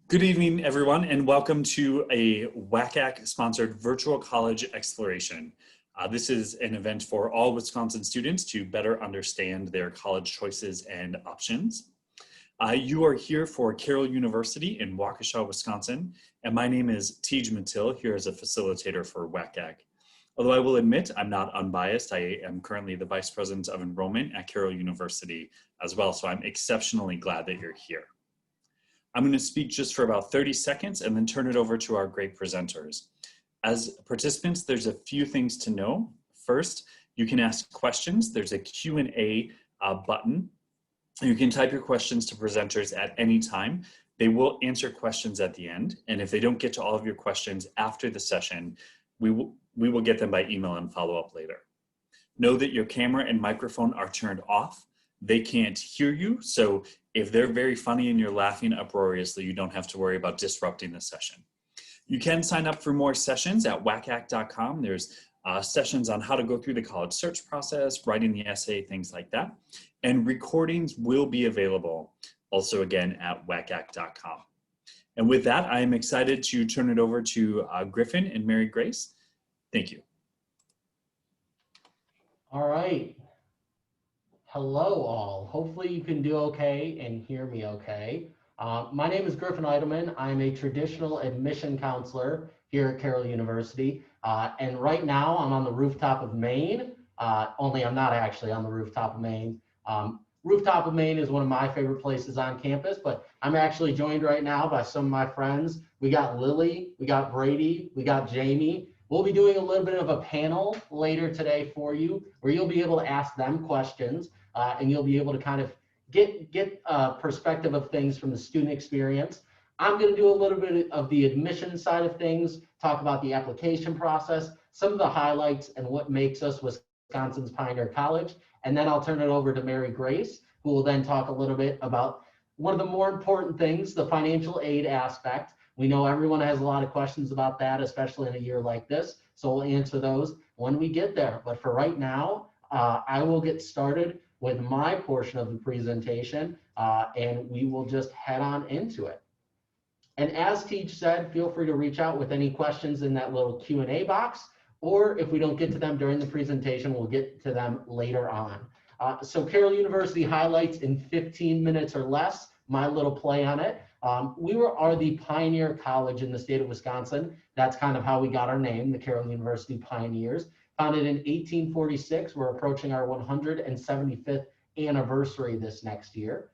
Good evening, everyone, and welcome to a WCAC-sponsored virtual college exploration. This is an event for all Wisconsin students to better understand their college choices and options. You are here for Carroll University in Waukesha, Wisconsin, and my name is Tej Matil, here as a facilitator for WCAC. Although I will admit I'm not unbiased, I am currently the Vice President of Enrollment at Carroll University as well, so I'm exceptionally glad that you're here. I'm going to speak just for about 30 seconds and then turn it over to our great presenters. As participants, there's a few things to know. First, you can ask questions. There's a Q&A button. You can type your questions to presenters at any time. They will answer questions at the end. And if they don't get to all of your questions after the session, we will get them by email and follow up later. Know that your camera and microphone are turned off. They can't hear you, so if they're very funny and you're laughing uproariously, you don't have to worry about disrupting the session. You can sign up for more sessions at wacac.com. There's sessions on how to go through the college search process, writing the essay, things like that. And recordings will be available also again at wacac.com. And with that, I am excited to turn it over to Griffin and Mary Grace. Thank you. All right. Hello all. Hopefully you can do okay and hear me okay. My name is Griffin Eidelman. I'm a traditional admission counselor here at Carroll University. And right now I'm on the rooftop of Maine, only I'm not actually on the rooftop of Maine. Rooftop of Maine is one of my favorite places on campus, but I'm actually joined right now by some of my friends. We got Lily, we got Brady, we got Jamie. We'll be doing a little bit of a panel later today for you, where you'll be able to ask them questions and you'll be able to kind of get a perspective of things from the student experience. I'm going to do a little bit of the admission side of things, talk about the application process, some of the highlights and what makes us Wisconsin's Pioneer College. And then I'll turn it over to Mary Grace, who will then talk a little bit about one of the more important things, the financial aid aspect. We know everyone has a lot of questions about that, especially in a year like this. So we'll answer those when we get there. But for right now, I will get started with my portion of the presentation, and we will just head on into it. And as Tej said, feel free to reach out with any questions in that little Q&A box, or if we don't get to them during the presentation, we'll get to them later on. So Carroll University highlights in 15 minutes or less, my little play on it. We are the pioneer college in the state of Wisconsin. That's kind of how we got our name, the Carroll University Pioneers. Founded in 1846, we're approaching our 175th anniversary this next year.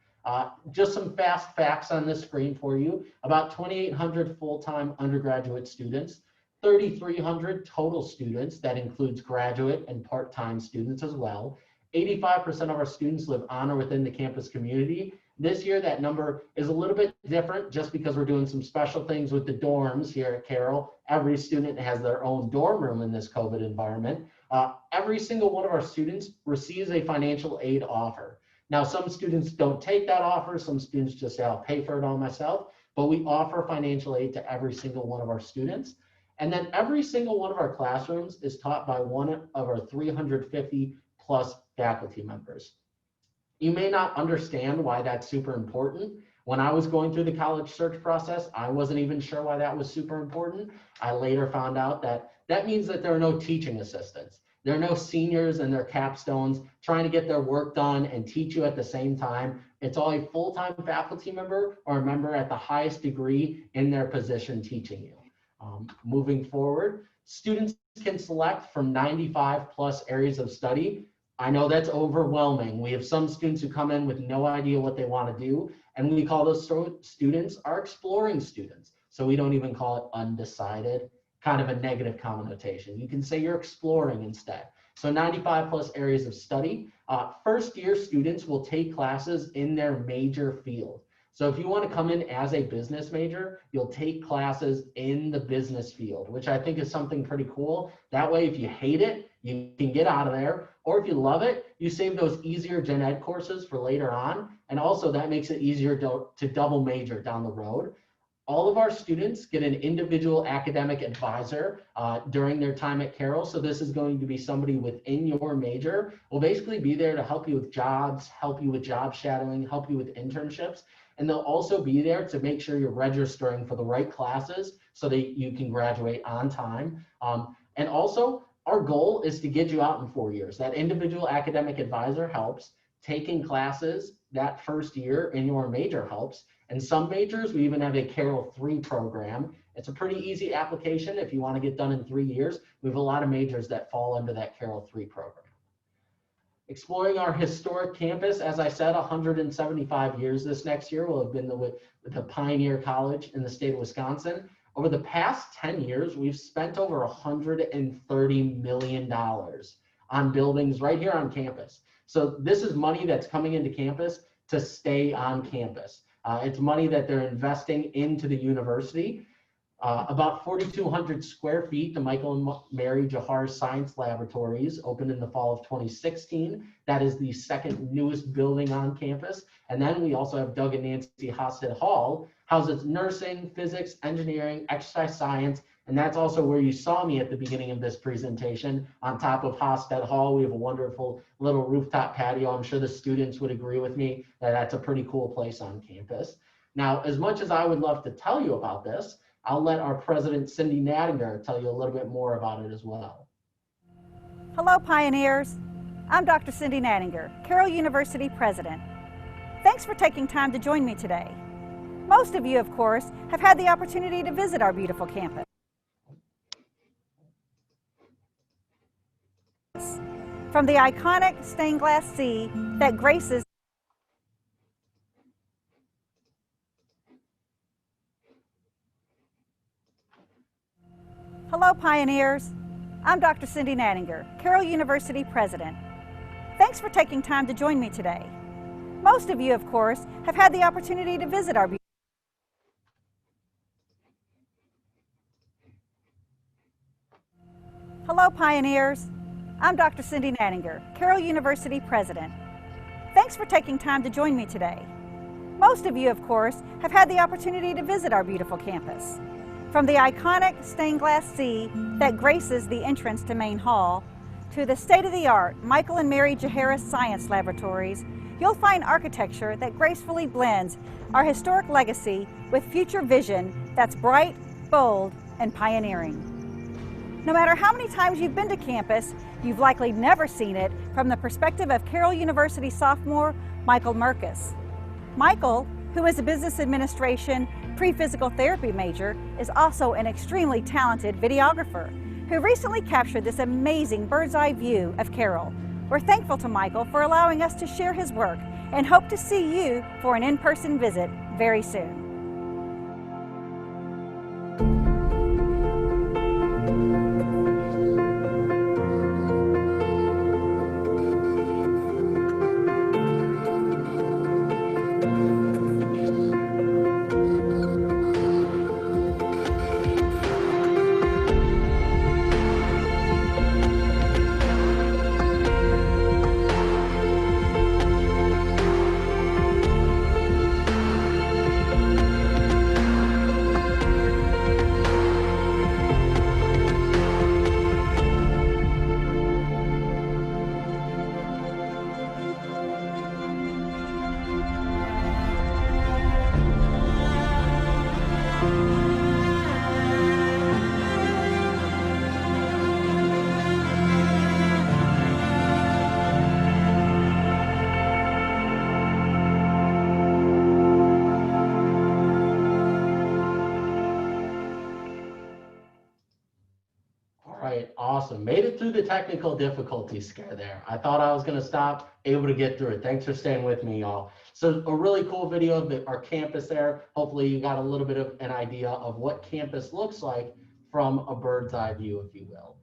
Just some fast facts on this screen for you. About 2,800 full-time undergraduate students, 3,300 total students. That includes graduate and part-time students as well. 85% of our students live on or within the campus community. This year, that number is a little bit different just because we're doing some special things with the dorms here at Carroll. Every student has their own dorm room in this COVID environment. Every single one of our students receives a financial aid offer. Now, some students don't take that offer. Some students just say, I'll pay for it all myself. But we offer financial aid to every single one of our students. And then every single one of our classrooms is taught by one of our 350 plus faculty members. You may not understand why that's super important. When I was going through the college search process, I wasn't even sure why that was super important. I later found out that that means that there are no teaching assistants. There are no seniors and their capstones trying to get their work done and teach you at the same time. It's all a full-time faculty member or a member at the highest degree in their position teaching you. Moving forward, students can select from 95 plus areas of study. I know that's overwhelming. We have some students who come in with no idea what they want to do, and we call those students our exploring students. So we don't even call it undecided, kind of a negative connotation. You can say you're exploring instead. So 95 plus areas of study. First year students will take classes in their major field. So if you want to come in as a business major, you'll take classes in the business field, which I think is something pretty cool. That way, if you hate it, you can get out of there. Or if you love it, you save those easier gen ed courses for later on. And also that makes it easier to double major down the road. All of our students get an individual academic advisor during their time at Carroll. So this is going to be somebody within your major. Will basically be there to help you with jobs, help you with job shadowing, help you with internships. And they'll also be there to make sure you're registering for the right classes so that you can graduate on time. And also, our goal is to get you out in 4 years. That individual academic advisor helps. Taking classes that first year in your major helps. And some majors, we even have a Carroll 3 program. It's a pretty easy application if you want to get done in 3 years. We have a lot of majors that fall under that Carroll 3 program. Exploring our historic campus, as I said, 175 years this next year will have been the Pioneer College in the state of Wisconsin. Over the past 10 years, we've spent over $130 million on buildings right here on campus. So this is money that's coming into campus to stay on campus. It's money that they're investing into the university. About 4,200 square feet, the Michael and Mary Jahar Science Laboratories opened in the fall of 2016. That is the second newest building on campus. And then we also have Doug and Nancy Hosted Hall, houses nursing, physics, engineering, exercise science, and that's also where you saw me at the beginning of this presentation. On top of Hosted Hall, we have a wonderful little rooftop patio. I'm sure the students would agree with me that that's a pretty cool place on campus. Now, as much as I would love to tell you about this, I'll let our president, Cindy Nattinger, tell you a little bit more about it as well. Hello, Pioneers. I'm Dr. Cindy Nattinger, Carroll University president. Thanks for taking time to join me today. Most of you, of course, have had the opportunity to visit our beautiful campus. From the iconic stained glass sea that graces Hello, Pioneers. I'm Dr. Cindy Nattinger, Carroll University president. Thanks for taking time to join me today. Most of you, of course, have had the opportunity to visit our Hello, Pioneers. I'm Dr. Cindy Nattinger, Carroll University president. Thanks for taking time to join me today. Most of you, of course, have had the opportunity to visit our beautiful campus. From the iconic stained glass sea that graces the entrance to Main Hall, to the state-of-the-art Michael and Mary Jahar Science Laboratories, you'll find architecture that gracefully blends our historic legacy with future vision that's bright, bold, and pioneering. No matter how many times you've been to campus, you've likely never seen it from the perspective of Carroll University sophomore Michael Merkus. Michael, who is a business administration pre-physical therapy major, is also an extremely talented videographer who recently captured this amazing bird's eye view of Carroll. We're thankful to Michael for allowing us to share his work and hope to see you for an in-person visit very soon. Awesome. Made it through the technical difficulty scare there. I thought I was going to stop, able to get through it. Thanks for staying with me, y'all. So a really cool video of our campus there. Hopefully you got a little bit of an idea of what campus looks like from a bird's eye view, if you will.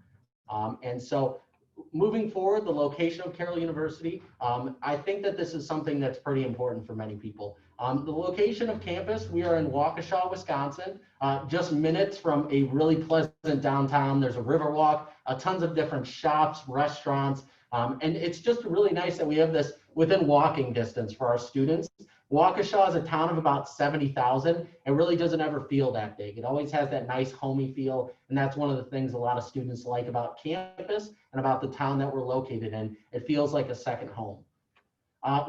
And so moving forward, the location of Carroll University, I think that this is something that's pretty important for many people. The location of campus, we are in Waukesha, Wisconsin, just minutes from a really pleasant downtown. There's a river walk, tons of different shops, restaurants, and it's just really nice that we have this within walking distance for our students. Waukesha is a town of about 70,000. It really doesn't ever feel that big. It always has that nice homey feel, and that's one of the things a lot of students like about campus and about the town that we're located in. It feels like a second home.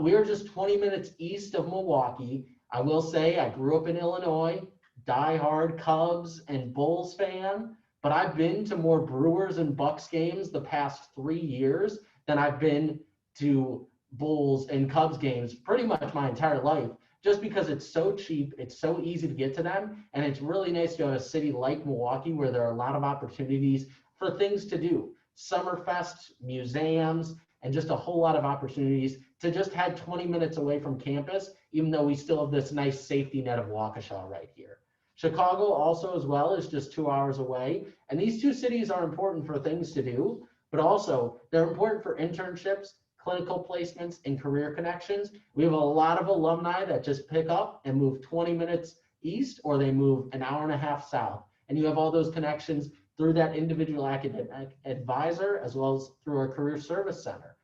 We are just 20 minutes east of Milwaukee. I will say I grew up in Illinois, diehard Cubs and Bulls fan, but I've been to more Brewers and Bucks games the past 3 years than I've been to Bulls and Cubs games pretty much my entire life, just because it's so cheap, it's so easy to get to them, and it's really nice to have a city like Milwaukee where there are a lot of opportunities for things to do. Summerfest, museums, and just a whole lot of opportunities to just head 20 minutes away from campus, even though we still have this nice safety net of Waukesha right here. Chicago also as well is just 2 hours away, and these two cities are important for things to do, but also they're important for internships, clinical placements, and career connections. We have a lot of alumni that just pick up and move 20 minutes east, or they move an hour and a half south. And you have all those connections through that individual academic advisor, as well as through our career service center.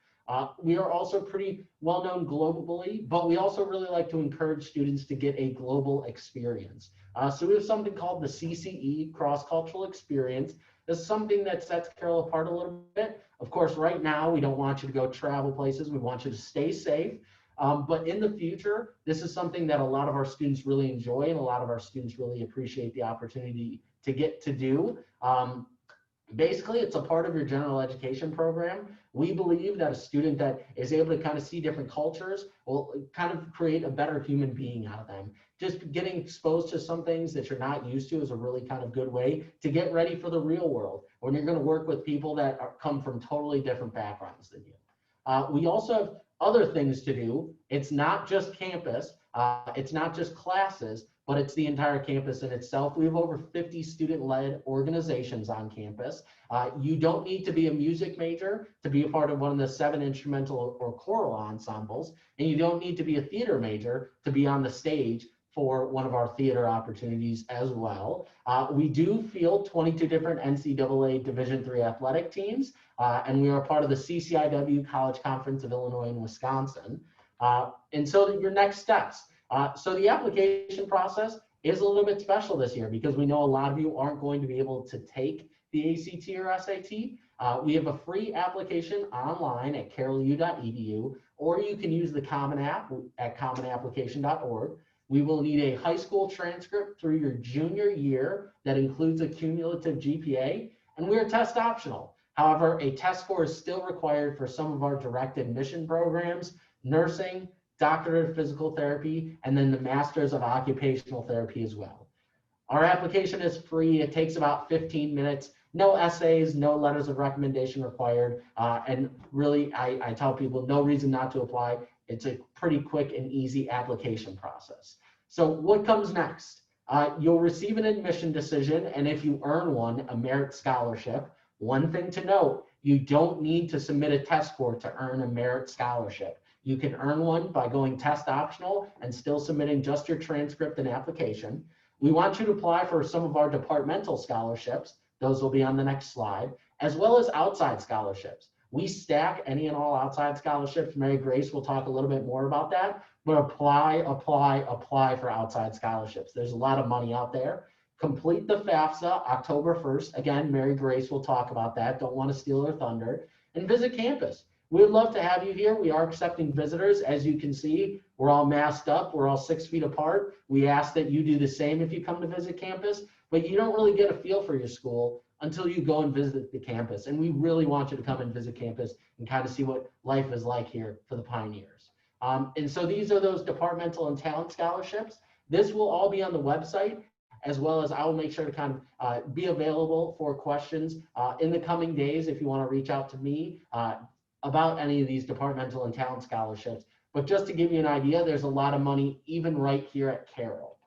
We are also pretty well known globally, but we also really like to encourage students to get a global experience. So we have something called the CCE, Cross-Cultural Experience. This is something that sets Carroll apart a little bit. Of course, right now, we don't want you to go travel places. We want you to stay safe. But in the future, this is something that a lot of our students really enjoy, and a lot of our students really appreciate the opportunity to get to do. Basically, it's a part of your general education program. We believe that a student that is able to kind of see different cultures will kind of create a better human being out of them. Just getting exposed to some things that you're not used to is a really kind of good way to get ready for the real world when you're going to work with people that come from totally different backgrounds than you. We also have other things to do. It's not just campus, it's not just classes, but it's the entire campus in itself. We have over 50 student-led organizations on campus. You don't need to be a music major to be a part of one of the 7 instrumental or choral ensembles, and you don't need to be a theater major to be on the stage for one of our theater opportunities as well. We do field 22 different NCAA Division III athletic teams, and we are part of the CCIW College Conference of Illinois and Wisconsin. And so your next steps. So the application process is a little bit special this year because we know a lot of you aren't going to be able to take the ACT or SAT. We have a free application online at carrollu.edu, or you can use the Common App at commonapplication.org. We will need a high school transcript through your junior year that includes a cumulative GPA, and we are test optional. However, a test score is still required for some of our direct admission programs, nursing, doctorate of physical therapy, and then the Masters of Occupational Therapy as well. Our application is free. It takes about 15 minutes. No essays, no letters of recommendation required. And really, I tell people no reason not to apply. It's a pretty quick and easy application process. So what comes next? You'll receive an admission decision, and if you earn one, a merit scholarship. One thing to note, you don't need to submit a test score to earn a merit scholarship. You can earn one by going test optional and still submitting just your transcript and application. We want you to apply for some of our departmental scholarships. Those will be on the next slide, as well as outside scholarships. We stack any and all outside scholarships. Mary Grace will talk a little bit more about that, but apply for outside scholarships. There's a lot of money out there. Complete the FAFSA October 1st. Again, Mary Grace will talk about that. Don't want to steal her thunder. And visit campus. We would love to have you here. We are accepting visitors. As you can see, we're all masked up. We're all 6 feet apart. We ask that you do the same if you come to visit campus, but you don't really get a feel for your school until you go and visit the campus. And we really want you to come and visit campus and kind of see what life is like here for the pioneers. And so these are those departmental and talent scholarships. This will all be on the website, as well as I will make sure to kind of be available for questions in the coming days if you want to reach out to me about any of these departmental and talent scholarships. But just to give you an idea, there's a lot of money even right here at Carroll.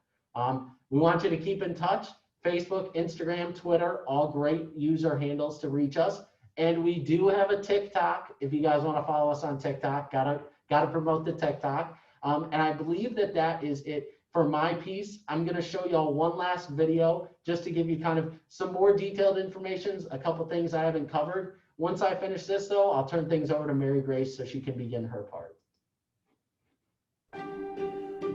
We want you to keep in touch. Facebook, Instagram, Twitter, all great user handles to reach us. And we do have a TikTok. If you guys want to follow us on TikTok, gotta promote the TikTok. And I believe that that is it for my piece. I'm going to show y'all one last video just to give you kind of some more detailed information, a couple things I haven't covered. Once I finish this, though, I'll turn things over to Mary Grace so she can begin her part.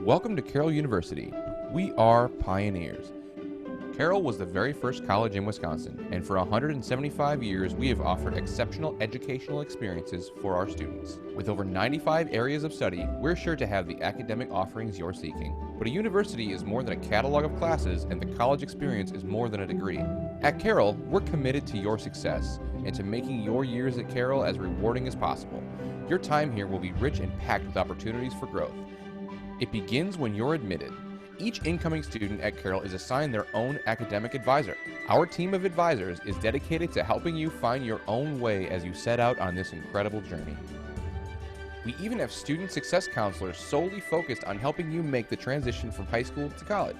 Welcome to Carroll University. We are pioneers. Carroll was the very first college in Wisconsin, and for 175 years we have offered exceptional educational experiences for our students. With over 95 areas of study, we're sure to have the academic offerings you're seeking. But a university is more than a catalog of classes, and the college experience is more than a degree. At Carroll, we're committed to your success and to making your years at Carroll as rewarding as possible. Your time here will be rich and packed with opportunities for growth. It begins when you're admitted. Each incoming student at Carroll is assigned their own academic advisor. Our team of advisors is dedicated to helping you find your own way as you set out on this incredible journey. We even have student success counselors solely focused on helping you make the transition from high school to college.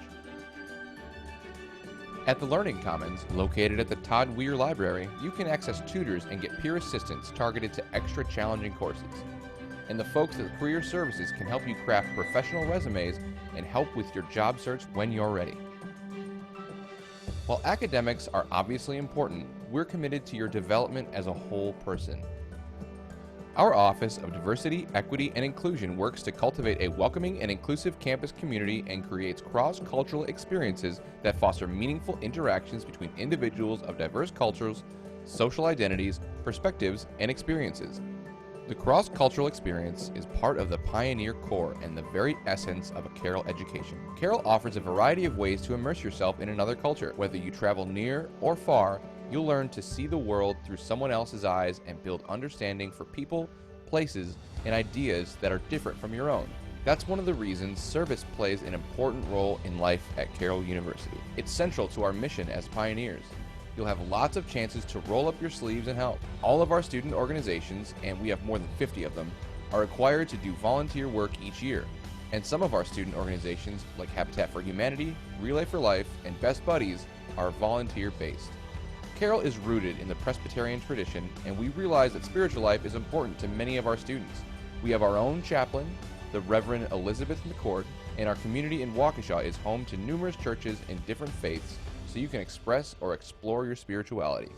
At the Learning Commons, located at the Todd Weir Library, you can access tutors and get peer assistance targeted to extra challenging courses. And the folks at Career Services can help you craft professional resumes and help with your job search when you're ready. While academics are obviously important, we're committed to your development as a whole person. Our Office of Diversity, Equity, and Inclusion works to cultivate a welcoming and inclusive campus community and creates cross-cultural experiences that foster meaningful interactions between individuals of diverse cultures, social identities, perspectives, and experiences. The cross-cultural experience is part of the Pioneer core and the very essence of a Carroll education. Carroll offers a variety of ways to immerse yourself in another culture. Whether you travel near or far, you'll learn to see the world through someone else's eyes and build understanding for people, places, and ideas that are different from your own. That's one of the reasons service plays an important role in life at Carroll University. It's central to our mission as pioneers. You'll have lots of chances to roll up your sleeves and help. All of our student organizations, and we have more than 50 of them, are required to do volunteer work each year. And some of our student organizations, like Habitat for Humanity, Relay for Life, and Best Buddies, are volunteer-based. Carroll is rooted in the Presbyterian tradition, and we realize that spiritual life is important to many of our students. We have our own chaplain, the Reverend Elizabeth McCord, and our community in Waukesha is home to numerous churches in different faiths, so you can express or explore your spirituality.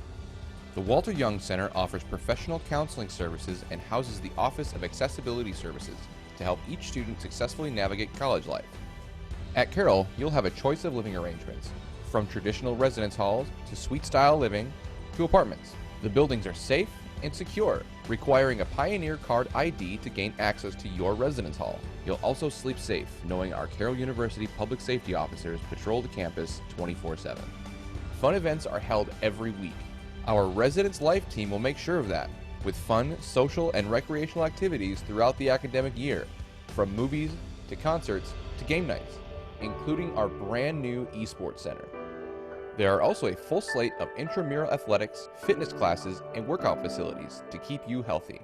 The Walter Young Center offers professional counseling services and houses the Office of Accessibility Services to help each student successfully navigate college life. At Carroll, you'll have a choice of living arrangements, from traditional residence halls to suite-style living to apartments. The buildings are safe and secure, requiring a Pioneer Card ID to gain access to your residence hall. You'll also sleep safe, knowing our Carroll University public safety officers patrol the campus 24/7. Fun events are held every week. Our Residence Life team will make sure of that, with fun, social, and recreational activities throughout the academic year, from movies to concerts to game nights, including our brand new esports center. There are also a full slate of intramural athletics, fitness classes, and workout facilities to keep you healthy.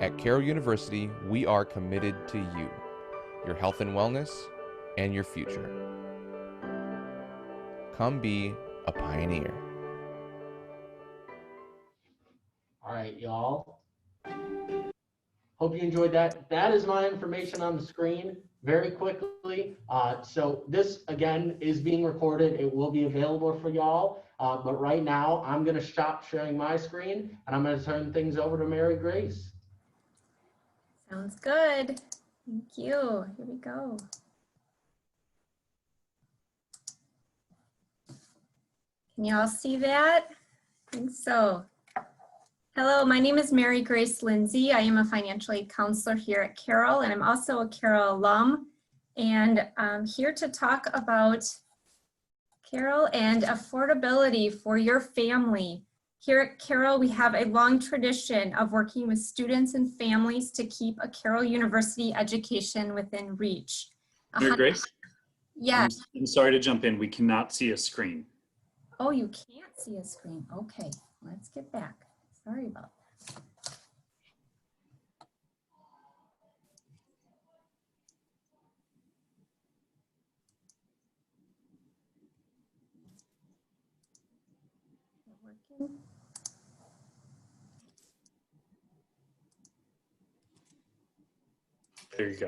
At Carroll University, we are committed to you, your health and wellness, and your future. Come be a pioneer. All right, y'all. Hope you enjoyed that. That is my information on the screen very quickly. So this, again, is being recorded. It will be available for y'all. But right now, I'm going to stop sharing my screen, and I'm going to turn things over to Mary Grace. Sounds good. Thank you. Here we go. Can you all see that? I think so. Hello, my name is Mary Grace Lindsay. I am a financial aid counselor here at Carroll, and I'm also a Carroll alum. And I'm here to talk about Carroll and affordability for your family. Here at Carroll, we have a long tradition of working with students and families to keep a Carroll University education within reach. Mary Grace? Yes. I'm sorry to jump in. We cannot see a screen. Oh, you can't see a screen. Okay, let's get back. Sorry about that. Working. There you go.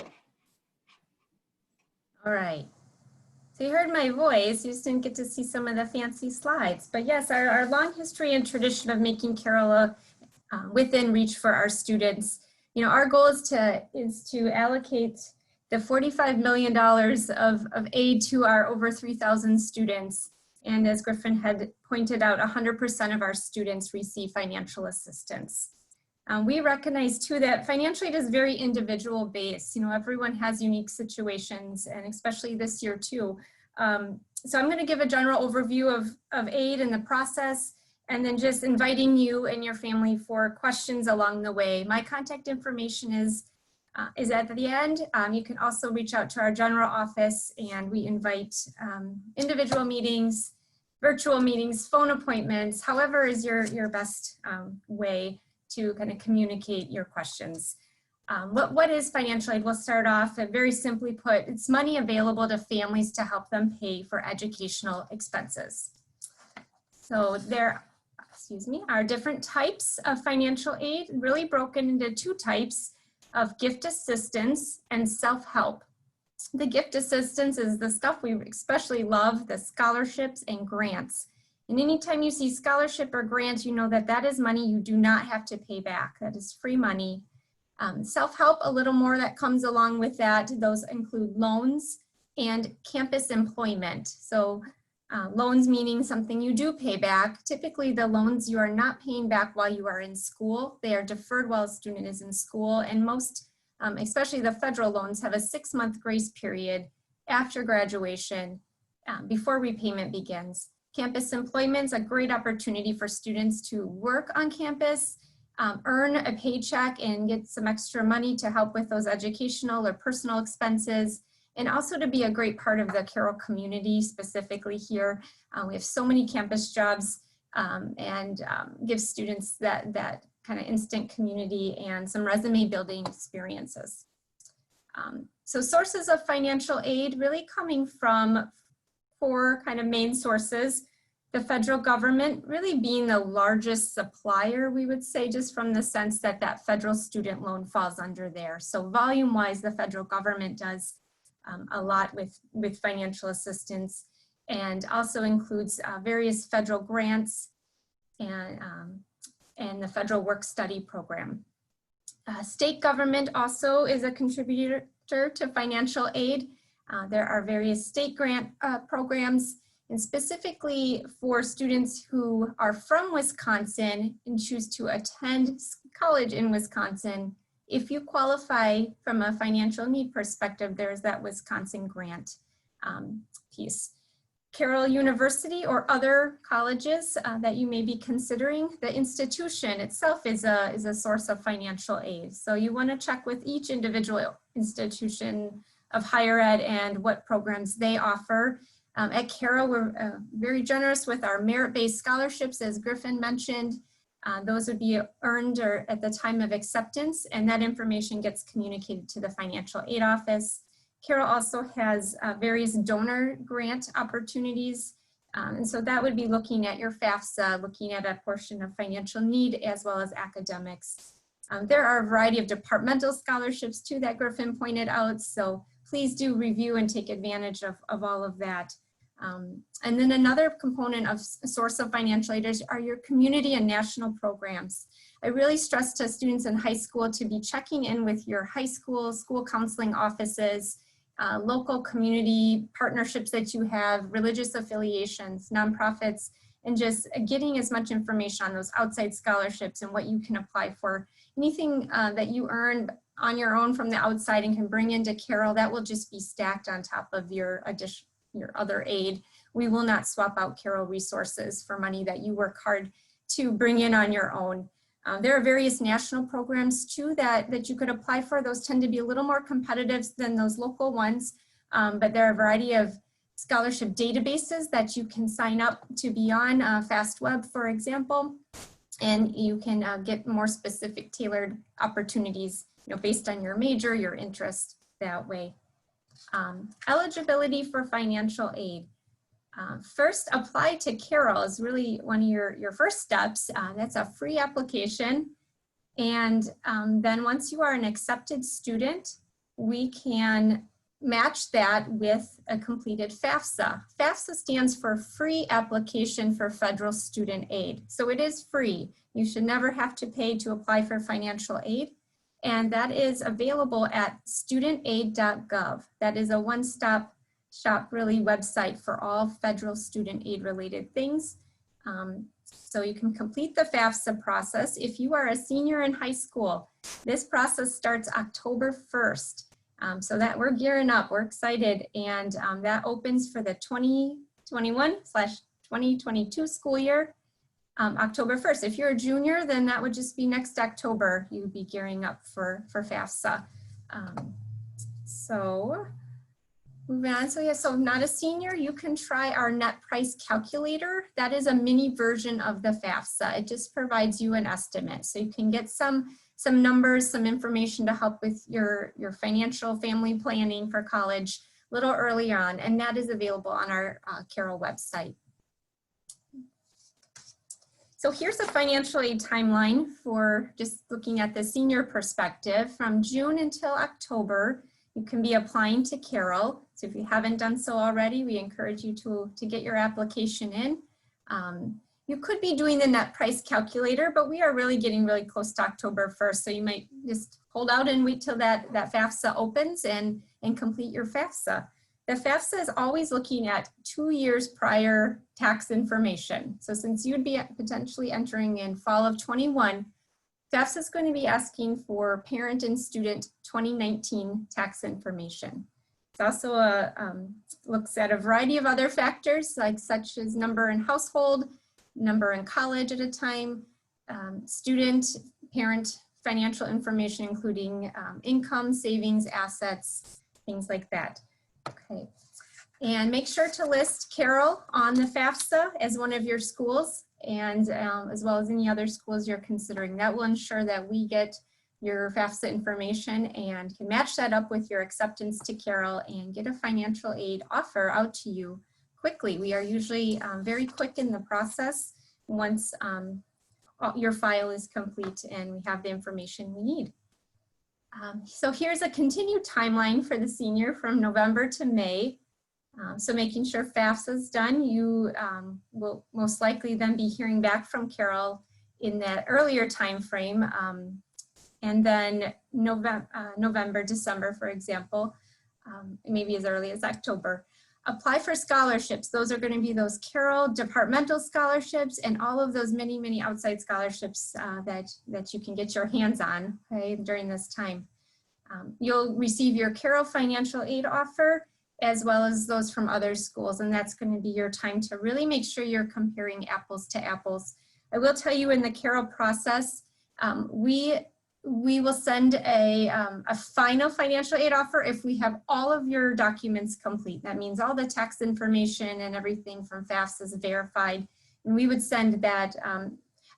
All right. So you heard my voice, you just didn't get to see some of the fancy slides. But yes, our long history and tradition of making Carroll within reach for our students. You know, our goal is to allocate the $45 million of aid to our over 3,000 students. And as Griffin had pointed out, 100% of our students receive financial assistance. We recognize too that financial aid is very individual based. You know, everyone has unique situations, and especially this year too. So I'm going to give a general overview of aid and the process, and then just inviting you and your family for questions along the way. My contact information is at the end. You can also reach out to our general office, and we invite individual meetings, virtual meetings, phone appointments, however is your best way to kind of communicate your questions. What is financial aid? We'll start off very simply put, it's money available to families to help them pay for educational expenses. So there, are different types of financial aid, really broken into two types of gift assistance and self-help. The gift assistance is the stuff we especially love, the scholarships and grants. And anytime you see scholarship or grants, you know that that is money you do not have to pay back. That is free money. Self-help, a little more that comes along with that. Those include loans and campus employment. So loans meaning something you do pay back. Typically the loans you are not paying back while you are in school. They are deferred while a student is in school, and most, especially the federal loans, have a 6-month grace period after graduation before repayment begins. Campus employment is a great opportunity for students to work on campus, earn a paycheck and get some extra money to help with those educational or personal expenses, and also to be a great part of the Carroll community, specifically here. We have so many campus jobs and give students that kind of instant community and some resume building experiences. So sources of financial aid really coming from 4 kind of main sources. The federal government really being the largest supplier, we would say, just from the sense that that federal student loan falls under there. So volume-wise, the federal government does a lot with financial assistance, and also includes various federal grants and the federal work study program. State government also is a contributor to financial aid. There are various state grant programs, and specifically for students who are from Wisconsin and choose to attend college in Wisconsin. If you qualify from a financial need perspective, there's that Wisconsin grant piece. Carroll University or other colleges that you may be considering, the institution itself is a source of financial aid. So you want to check with each individual institution of higher ed and what programs they offer. At Carroll, we're very generous with our merit-based scholarships, as Griffin mentioned. Those would be earned or at the time of acceptance, and that information gets communicated to the financial aid office. Carroll also has various donor grant opportunities, and so that would be looking at your FAFSA, looking at a portion of financial need as well as academics. There are a variety of departmental scholarships too that Griffin pointed out, so please do review and take advantage of all of that. And then another component of source of financial aid are your community and national programs. I really stress to students in high school to be checking in with your high school, school counseling offices, local community partnerships that you have, religious affiliations, nonprofits, and just getting as much information on those outside scholarships and what you can apply for. Anything that you earn on your own from the outside and can bring into Carroll, that will just be stacked on top of your other aid. We will not swap out Carroll resources for money that you work hard to bring in on your own. There are various national programs too that you could apply for. Those tend to be a little more competitive than those local ones, but there are a variety of scholarship databases that you can sign up to be on, FastWeb, for example, and you can get more specific tailored opportunities, based on your major, your interest that way. Eligibility for financial aid. First, apply to Carroll is really one of your first steps. That's a free application. And then once you are an accepted student, we can match that with a completed FAFSA. FAFSA stands for Free Application for Federal Student Aid. So it is free. You should never have to pay to apply for financial aid. and that is available at studentaid.gov. That is a one-stop shop really website for all federal student aid related things. So you can complete the FAFSA process. If you are a senior in high school, this process starts October 1st. So that we're gearing up, we're excited, and that opens for the 2021/2022 school year, October 1st. If you're a junior, then that would just be next October. You would be gearing up for FAFSA. So moving on, so yeah, so not a senior, you can try our net price calculator. That is a mini version of the FAFSA. It just provides you an estimate. So you can get some numbers, some information to help with your financial family planning for college a little early on, and that is available on our Carroll website. So here's a financial aid timeline for just looking at the senior perspective. From June until October, you can be applying to Carroll. So if you haven't done so already, we encourage you to get your application in. You could be doing the net price calculator, but we are really getting really close to October 1st. So you might just hold out and wait till that FAFSA opens and complete your FAFSA. The FAFSA is always looking at 2 years prior tax information. So since you'd be potentially entering in fall of 21, FAFSA is going to be asking for parent and student 2019 tax information. It's also looks at a variety of other factors, like such as number in household, number in college at a time, student, parent financial information, including income, savings, assets, things like that. Okay, and make sure to list Carroll on the FAFSA as one of your schools, and as well as any other schools you're considering. That will ensure that we get your FAFSA information and can match that up with your acceptance to Carroll and get a financial aid offer out to you quickly. We are usually very quick in the process once your file is complete and we have the information we need. So here's a continued timeline for the senior from November to May. So making sure FAFSA is done, you will most likely then be hearing back from Carroll in that earlier time frame. And then November, December, for example, maybe as early as October. Apply for scholarships. Those are going to be those Carroll departmental scholarships and all of those many, many outside scholarships that you can get your hands on, okay, during this time. You'll receive your Carroll financial aid offer as well as those from other schools, and that's going to be your time to really make sure you're comparing apples to apples. I will tell you, in the Carroll process, we will send a final financial aid offer if we have all of your documents complete. That means all the tax information and everything from FAFSA is verified, and we would send that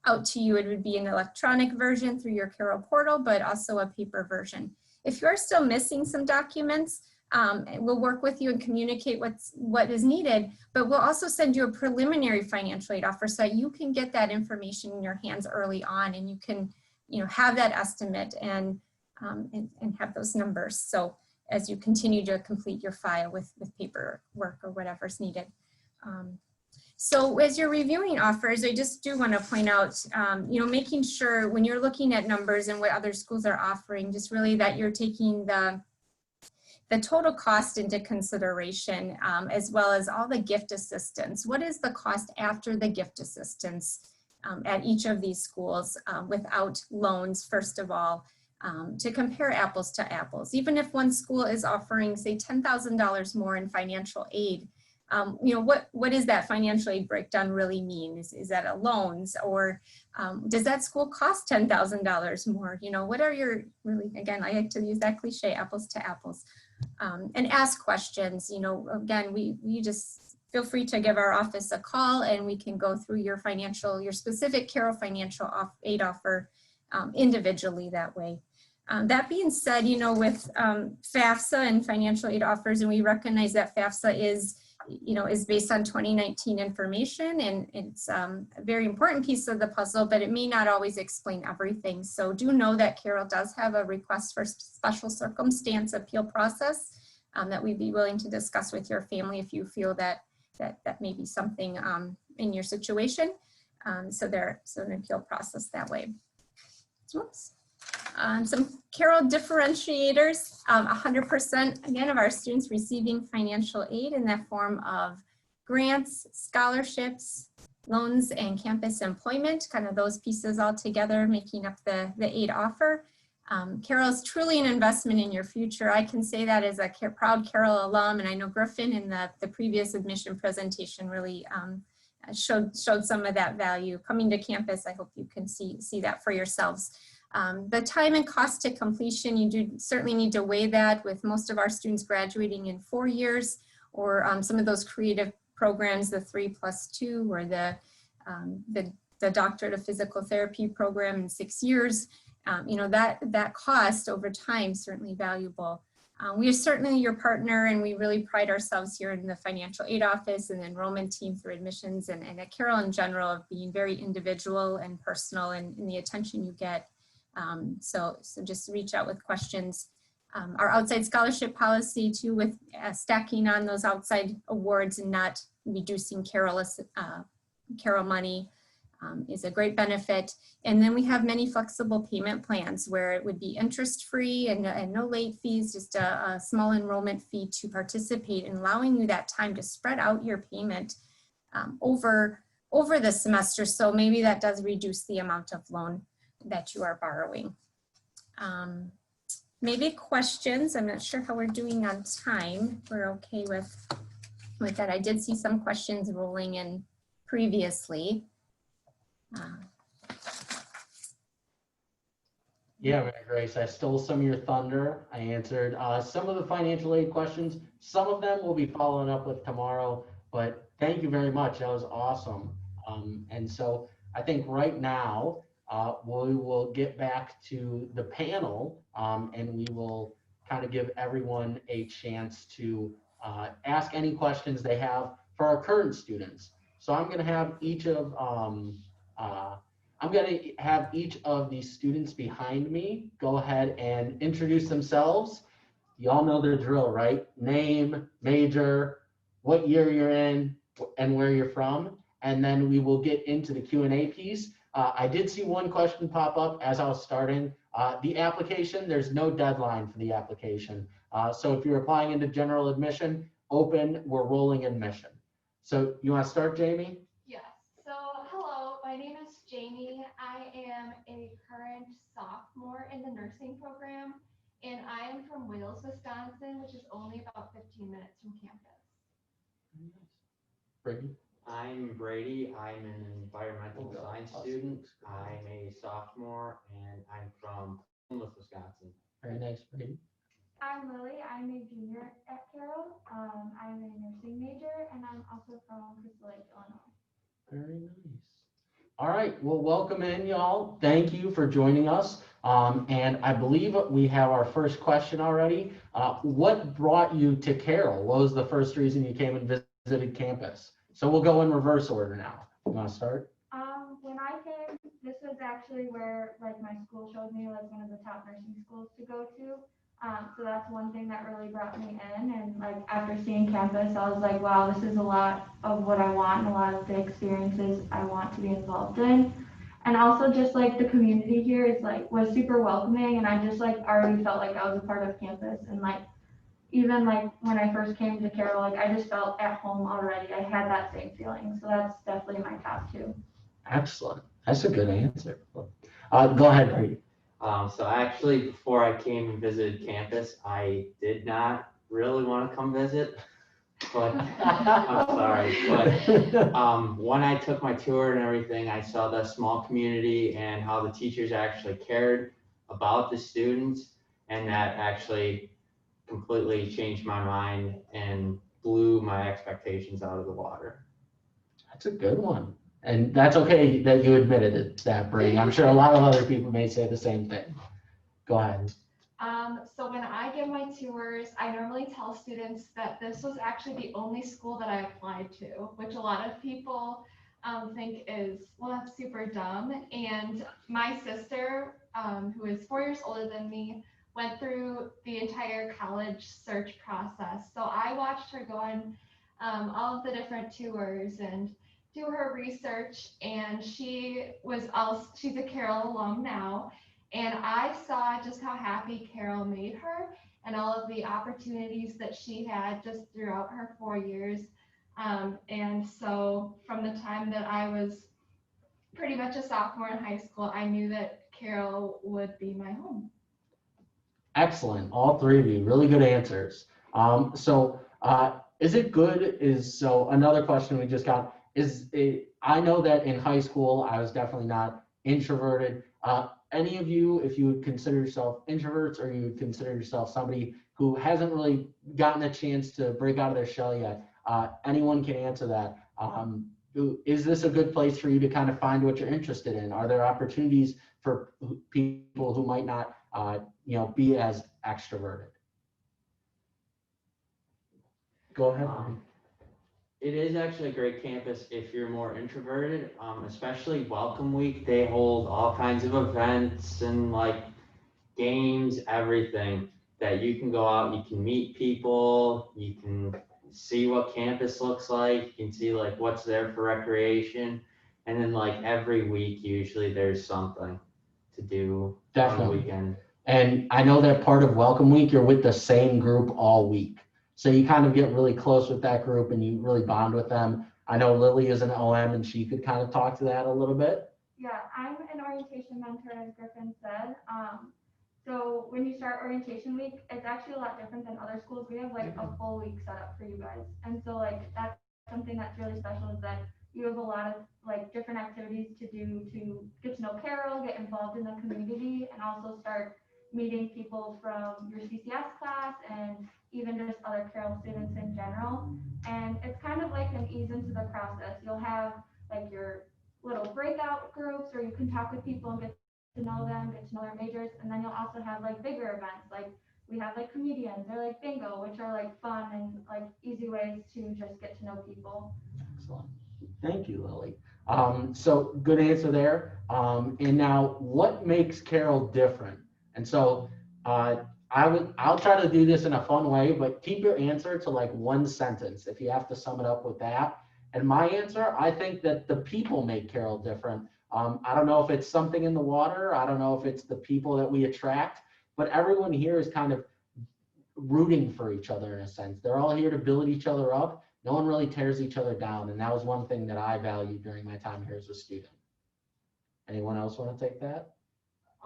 out to you. It would be an electronic version through your Carroll portal, but also a paper version. If you're still missing some documents, we'll work with you and communicate what is needed, but we'll also send you a preliminary financial aid offer so that you can get that information in your hands early on, and you can have that estimate and have those numbers. So as you continue to complete your file with paperwork or whatever's needed. So as you're reviewing offers, I just do want to point out, making sure when you're looking at numbers and what other schools are offering, just really that you're taking the total cost into consideration, as well as all the gift assistance. What is the cost after the gift assistance at each of these schools without loans, first of all, to compare apples to apples. Even if one school is offering, say, $10,000 more in financial aid, what does that financial aid breakdown really mean? Is that a loans, or does that school cost $10,000 more? What are your really, again, I like to use that cliche, apples to apples, and ask questions. Again, we just feel free to give our office a call and we can go through your specific Carroll financial aid offer individually that way. That being said, with FAFSA and financial aid offers, and we recognize that FAFSA is based on 2019 information, and it's a very important piece of the puzzle, but it may not always explain everything. So do know that Carroll does have a request for special circumstance appeal process that we'd be willing to discuss with your family if you feel that may be something in your situation. So an appeal process that way. Oops. Some Carroll Differentiators, 100% again of our students receiving financial aid in the form of grants, scholarships, loans, and campus employment, kind of those pieces all together making up the aid offer. Carroll is truly an investment in your future. I can say that as a proud Carroll alum, and I know Griffin in the previous admission presentation really showed some of that value. Coming to campus, I hope you can see that for yourselves. The time and cost to completion, you do certainly need to weigh that with most of our students graduating in 4 years, or some of those creative programs, the 3+2, or the doctorate of physical therapy program in 6 years. You know, that cost over time certainly valuable. We are certainly your partner, and we really pride ourselves here in the financial aid office and the enrollment team through admissions and at Carroll in general of being very individual and personal in the attention you get. So just reach out with questions. Our outside scholarship policy too, with stacking on those outside awards and not reducing Carroll money is a great benefit. And then we have many flexible payment plans where it would be interest-free and no late fees, just a small enrollment fee to participate in allowing you that time to spread out your payment over the semester. So maybe that does reduce the amount of loan that you are borrowing. Maybe questions. I'm not sure how we're doing on time. We're okay with that. I did see some questions rolling in previously. Yeah, Mary Grace, I stole some of your thunder. I answered some of the financial aid questions. Some of them we'll be following up with tomorrow, but thank you very much. That was awesome. And so I think right now we will get back to the panel and we will kind of give everyone a chance to ask any questions they have for our current students. So I'm going to have each of these students behind me go ahead and introduce themselves. You all know the drill, right? Name, major, what year you're in, and where you're from. And then we will get into the Q&A piece. I did see one question pop up as I was starting. The application, there's no deadline for the application. So if you're applying into general admission, open, we're rolling admission. So you want to start, Jamie? Yes. So hello, my name is Jamie. I am a current sophomore in the nursing program, and I am from Wales, Wisconsin, which is only about 15 minutes from campus. Brady? I'm Brady. I'm an environmental science student. I'm a sophomore, and I'm from Plymouth, Wisconsin. Very nice, Brady. I'm Lily. I'm a junior at Carroll. I'm a nursing major, and I'm also from Crystal Lake, Illinois. Very nice. All right, well, welcome in, y'all. Thank you for joining us. And I believe we have our first question already. What brought you to Carroll? What was the first reason you came and visited campus? So we'll go in reverse order now. You want to start? When I came, this was actually where like my school showed me like one of the top nursing schools to go to. So that's one thing that really brought me in. And like after seeing campus, I was like, wow, this is a lot of what I want and a lot of the experiences I want to be involved in. And also just like the community here is like was super welcoming, and I just like already felt like I was a part of campus. And like even like when I first came to Carroll, like I just felt at home already. I had that same feeling. So that's definitely my top two. Excellent. That's a good answer. Go ahead, Brady. So actually, before I came and visited campus, I did not really want to come visit, but I'm sorry. But when I took my tour and everything, I saw the small community and how the teachers actually cared about the students, and that actually completely changed my mind and blew my expectations out of the water. That's a good one. And that's okay that you admitted it, that, Brady. I'm sure a lot of other people may say the same thing. Go ahead. So when I give my tours, I normally tell students that this was actually the only school that I applied to, which a lot of people think is, well, that's super dumb. And my sister, who is 4 years older than me, went through the entire college search process. So I watched her go on all of the different tours and do her research, and she's a Carroll alum now, And I saw just how happy Carroll made her and all of the opportunities that she had just throughout her 4 years. And so from the time that I was pretty much a sophomore in high school, I knew that Carroll would be my home. Excellent, all three of you, really good answers. Is it good, so another question we just got, I know that in high school, I was definitely not introverted. Any of you, if you would consider yourself introverts or you would consider yourself somebody who hasn't really gotten a chance to break out of their shell yet, anyone can answer that. Is this a good place for you to kind of find what you're interested in? Are there opportunities for people who might not be as extroverted? Go ahead. It is actually a great campus if you're more introverted, especially Welcome Week. They hold all kinds of events and like games, everything that you can go out, you can meet people, you can see what campus looks like, you can see like what's there for recreation. And then like every week, usually there's something to do on the weekend. And I know that part of Welcome Week, you're with the same group all week. So you kind of get really close with that group and you really bond with them. I know Lily is an OM and she could kind of talk to that a little bit. Yeah, I'm an orientation mentor, as Griffin said. So when you start orientation week, it's actually a lot different than other schools. We have like a full week set up for you guys. And so like that's something that's really special is that you have a lot of like different activities to do to get to know Carroll, get involved in the community, and also start meeting people from your CCS class and even just other Carroll students in general. And it's kind of like an ease into the process. You'll have like your little breakout groups where you can talk with people and get to know them, get to know their majors. And then you'll also have like bigger events. Like we have like comedians or like bingo, which are like fun and like easy ways to just get to know people. Excellent. Thank you, Lily. So good answer there. And now what makes Carroll different? And so I'll try to do this in a fun way, but keep your answer to like one sentence if you have to sum it up with that. And my answer, I think that the people make Carroll different. I don't know if it's something in the water. I don't know if it's the people that we attract, but everyone here is kind of rooting for each other in a sense. They're all here to build each other up. No one really tears each other down. And that was one thing that I valued during my time here as a student. Anyone else want to take that?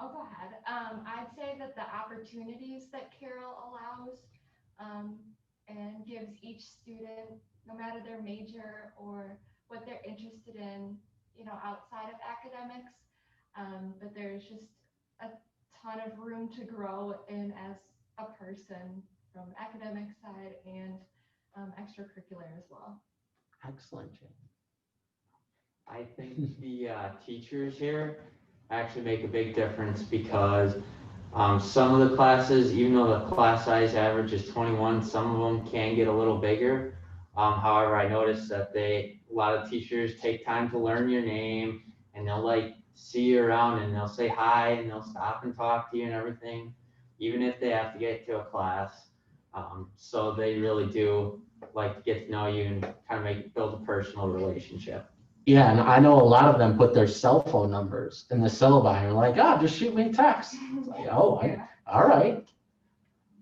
I'll go ahead. I'd say that the opportunities that Carroll allows and gives each student, no matter their major or what they're interested in, outside of academics, but there's just a ton of room to grow in as a person from academic side and extracurricular as well. Excellent, Jane. I think the teachers here actually make a big difference because some of the classes, even though the class size average is 21, some of them can get a little bigger. However, I noticed that a lot of teachers take time to learn your name and they'll like see you around and they'll say hi and they'll stop and talk to you and everything, even if they have to get to a class. So they really do like to get to know you and kind of build a personal relationship. Yeah, and I know a lot of them put their cell phone numbers in the syllabi and like, just shoot me a text. It's like, all right.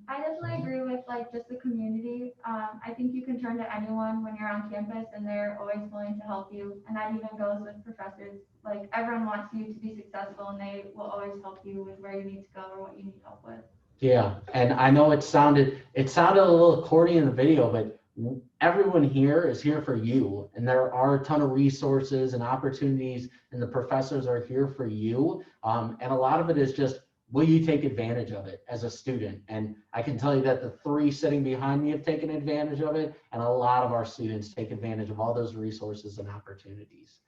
I definitely agree with like just the community. I think you can turn to anyone when you're on campus and they're always willing to help you. And that even goes with professors. Like everyone wants you to be successful and they will always help you with where you need to go or what you need help with. Yeah, and I know it sounded a little corny in the video, but everyone here is here for you. And there are a ton of resources and opportunities and the professors are here for you. And a lot of it is just, will you take advantage of it as a student? And I can tell you that the three sitting behind me have taken advantage of it. And a lot of our students take advantage of all those resources and opportunities.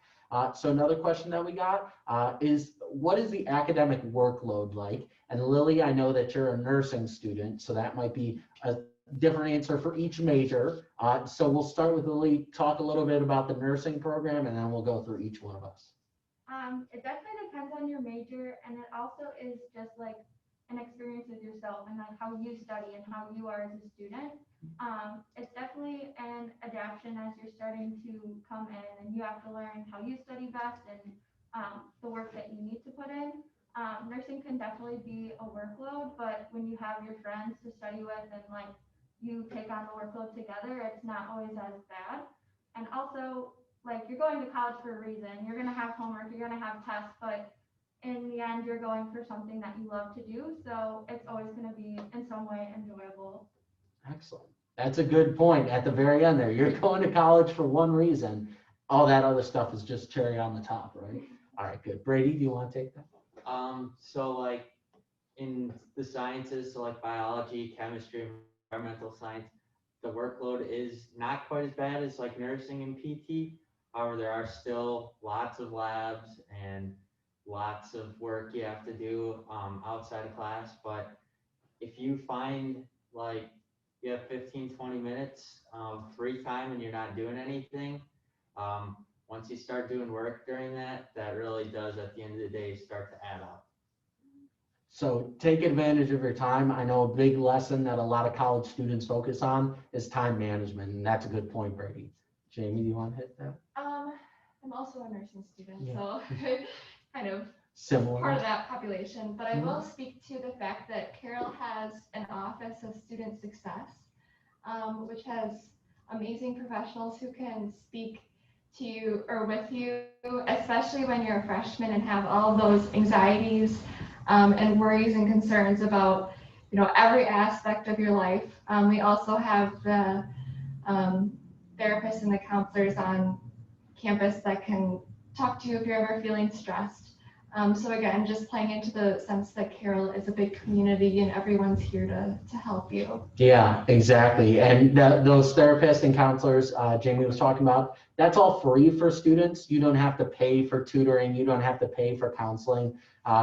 So another question that we got is, what is the academic workload like? And Lily, I know that you're a nursing student, so that might be a different answer for each major. So we'll start with Lily, talk a little bit about the nursing program, and then we'll go through each one of us. It definitely depends on your major, and it also is just like an experience with yourself and like how you study and how you are as a student. It's definitely an adaptation as you're starting to come in and you have to learn how you study best and the work that you need to put in. Nursing can definitely be a workload, but when you have your friends to study with and like you take on the workload together, it's not always as bad. And also, like, you're going to college for a reason. You're going to have homework, you're going to have tests, but in the end, you're going for something that you love to do. So it's always going to be in some way enjoyable. Excellent. That's a good point at the very end there. You're going to college for one reason. All that other stuff is just cherry on the top, right? All right, good. Brady, do you want to take that? So like in the sciences, so like biology, chemistry, environmental science, the workload is not quite as bad as like nursing and PT. However, there are still lots of labs and lots of work you have to do outside of class. But if you find like you have 15-20 minutes of free time and you're not doing anything, once you start doing work during that, that really does at the end of the day start to add up. So take advantage of your time. I know a big lesson that a lot of college students focus on is time management, and that's a good point, Brady. Jamie, do you want to hit that? I'm also a nursing student, Yeah. so kind of Similar. part of that population. But I will speak to the fact that Carroll has an office of student success, which has amazing professionals who can speak to you or with you, especially when you're a freshman and have all those anxieties and worries and concerns about, you know, every aspect of your life. We also have the therapists and the counselors on campus that can talk to you if you're ever feeling stressed. So again, just playing into the sense that Carroll is a big community and everyone's here to help you. Yeah, exactly. And those therapists and counselors Jamie was talking about, that's all free for students. You don't have to pay for tutoring. You don't have to pay for counseling.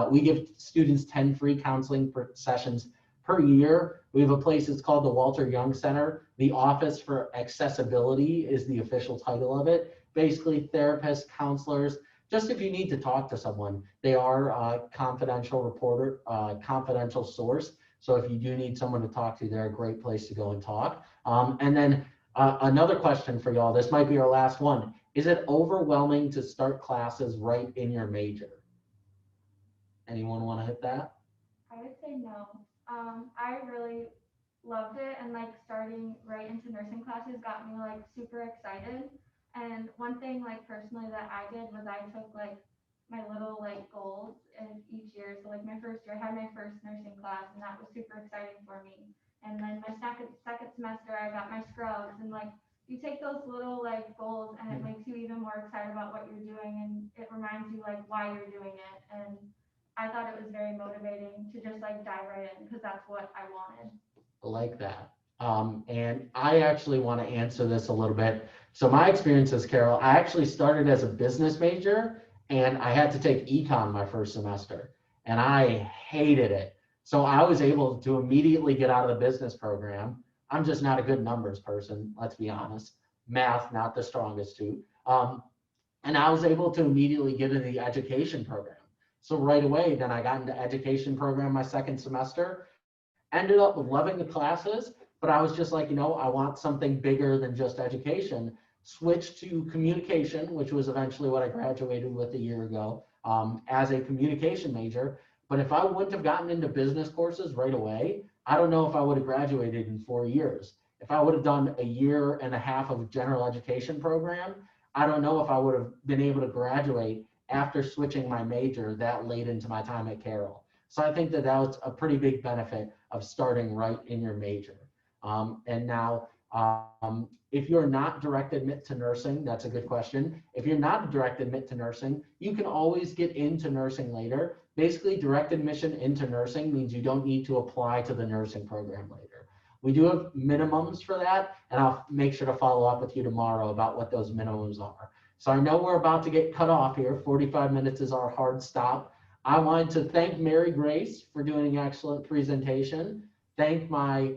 We give students 10 free counseling sessions per year. We have a place, it's called the Walter Young Center. The Office for Accessibility is the official title of it. Basically, therapists, counselors, just if you need to talk to someone, they are a confidential reporter, confidential source. So if you do need someone to talk to, they're a great place to go and talk. And then another question for y'all, this might be our last one. Is it overwhelming to start classes right in your major? Anyone want to hit that? I would say no. I really loved it, and like starting right into nursing classes got me like super excited. And one thing like personally that I did was I took like my little like goals in each year. So like my first year, I had my first nursing class, and that was super exciting for me. And then my second semester, I got my scrubs, and like you take those little like goals, and it makes you even more excited about what you're doing, and it reminds you like why you're doing it. And I thought it was very motivating to just like dive right in because that's what I wanted. I like that. And I actually want to answer this a little bit. So my experience as Carroll, I actually started as a business major and I had to take econ my first semester and I hated it. So I was able to immediately get out of the business program. I'm just not a good numbers person, let's be honest. Math, not the strongest suit. And I was able to immediately get into the education program. So right away, then I got into education program my second semester, ended up loving the classes, but I was just like, you know, I want something bigger than just education. Switched to communication, which was eventually what I graduated with a year ago as a communication major. But if I wouldn't have gotten into business courses right away, I don't know if I would have graduated in 4 years. If I would have done a year and a half of general education program, I don't know if I would have been able to graduate after switching my major that late into my time at Carroll. So I think that that was a pretty big benefit of starting right in your major. And now, if you're not direct admit to nursing, that's a good question. If you're not a direct admit to nursing, you can always get into nursing later. Basically, direct admission into nursing means you don't need to apply to the nursing program later. We do have minimums for that, and I'll make sure to follow up with you tomorrow about what those minimums are. So I know we're about to get cut off here. 45 minutes is our hard stop. I wanted to thank Mary Grace for doing an excellent presentation. Thank my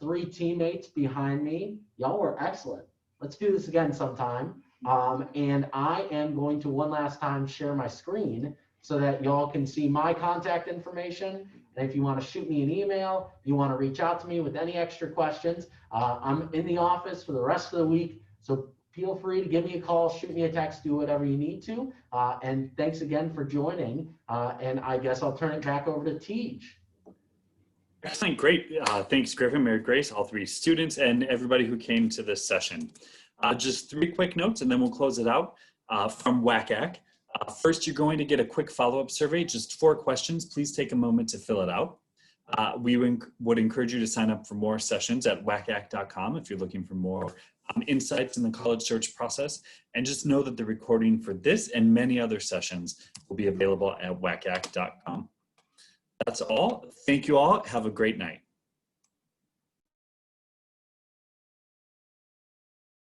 3 teammates behind me. Y'all were excellent. Let's do this again sometime. And I am going to one last time share my screen so that y'all can see my contact information. And if you want to shoot me an email, if you want to reach out to me with any extra questions, I'm in the office for the rest of the week. So feel free to give me a call, shoot me a text, do whatever you need to. And thanks again for joining. And I guess I'll turn it back over to Tej. Excellent, great. Thanks, Griffin, Mary Grace, all three students, and everybody who came to this session. Just 3 quick notes, and then we'll close it out from WACAC. First, you're going to get a quick follow-up survey, just 4 questions. Please take a moment to fill it out. We would encourage you to sign up for more sessions at wacac.com if you're looking for more insights in the college search process. And just know that the recording for this and many other sessions will be available at wacac.com. That's all. Thank you all. Have a great night.